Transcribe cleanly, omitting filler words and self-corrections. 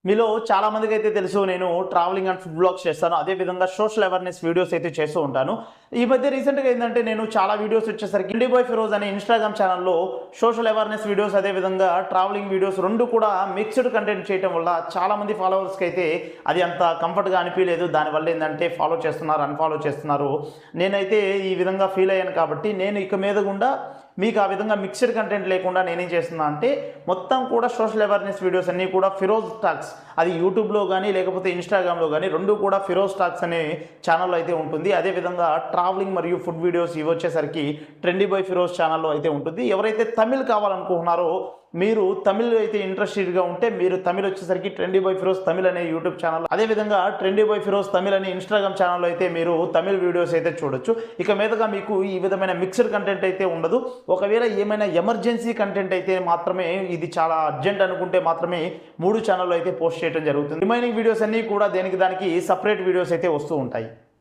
మీలో చాలా మందికి అయితే తెలుసు నేను ట్రావెలింగ్ అండ్ ఫుడ్ బ్లాగ్స్ చేస్తాను. అదేవిధంగా సోషల్ అవేర్నెస్ వీడియోస్ అయితే చేస్తూ ఉంటాను. ఈ మధ్య రీసెంట్గా ఏంటంటే నేను చాలా వీడియోస్ వచ్చేసరికి ఇండి బాయ్ ఫిరోజ్ అనే ఇన్స్టాగ్రామ్ ఛానల్లో సోషల్ అవేర్నెస్ వీడియోస్ అదేవిధంగా ట్రావెలింగ్ వీడియోస్ రెండు కూడా మిక్స్డ్ కంటెంట్ చేయడం వల్ల చాలామంది ఫాలోవర్స్కి అయితే అది అంత కంఫర్ట్గా అనిపించలేదు. దానివల్ల ఏంటంటే ఫాలో చేస్తున్నారు, అన్ఫాలో చేస్తున్నారు. నేనైతే ఈ విధంగా ఫీల్ అయ్యాను కాబట్టి నేను ఇక మీద గుండా మీకు ఆ విధంగా మిక్స్డ్ కంటెంట్ లేకుండా నేనేం చేస్తున్నా అంటే మొత్తం కూడా సోషల్ అవేర్నెస్ వీడియోస్ అన్నీ కూడా ఫిరోజ్ టాక్స్, అది యూట్యూబ్లో కానీ లేకపోతే ఇన్స్టాగ్రామ్లో కానీ రెండు కూడా ఫిరోజ్ టాక్స్ అనే ఛానల్లో అయితే ఉంటుంది. అదేవిధంగా ట్రావెలింగ్ మరియు ఫుడ్ వీడియోస్ ఇవి వచ్చేసరికి ట్రెండీ బై ఫిరోజ్ ఛానల్లో అయితే ఉంటుంది. ఎవరైతే తమిళ్ కావాలనుకుంటున్నారో, మీరు తమిళ్ అయితే ఇంట్రెస్టెడ్గా ఉంటే మీరు తమిళ్ వచ్చేసరికి ట్రెండీ బై ఫిరోజ్ తమిళ్ అనే యూట్యూబ్ ఛానల్, అదేవిధంగా ట్రెండీ బై ఫిరోజ్ తమిళ్ అనే ఇన్స్టాగ్రామ్ ఛానల్లో అయితే మీరు తమిళ్ వీడియోస్ అయితే చూడొచ్చు. ఇక మీదగా మీకు ఈ విధమైన మిక్స్డ్ కంటెంట్ అయితే ఉండదు. ఒకవేళ ఏమైనా ఎమర్జెన్సీ కంటెంట్ అయితే మాత్రమే, ఇది చాలా అర్జెంట్ అనుకుంటే మాత్రమే 3 ఛానల్లో అయితే పోస్ట్ చేయడం జరుగుతుంది. రిమైనింగ్ వీడియోస్ అన్నీ కూడా దేనికి దానికి సపరేట్ వీడియోస్ అయితే వస్తూ ఉంటాయి.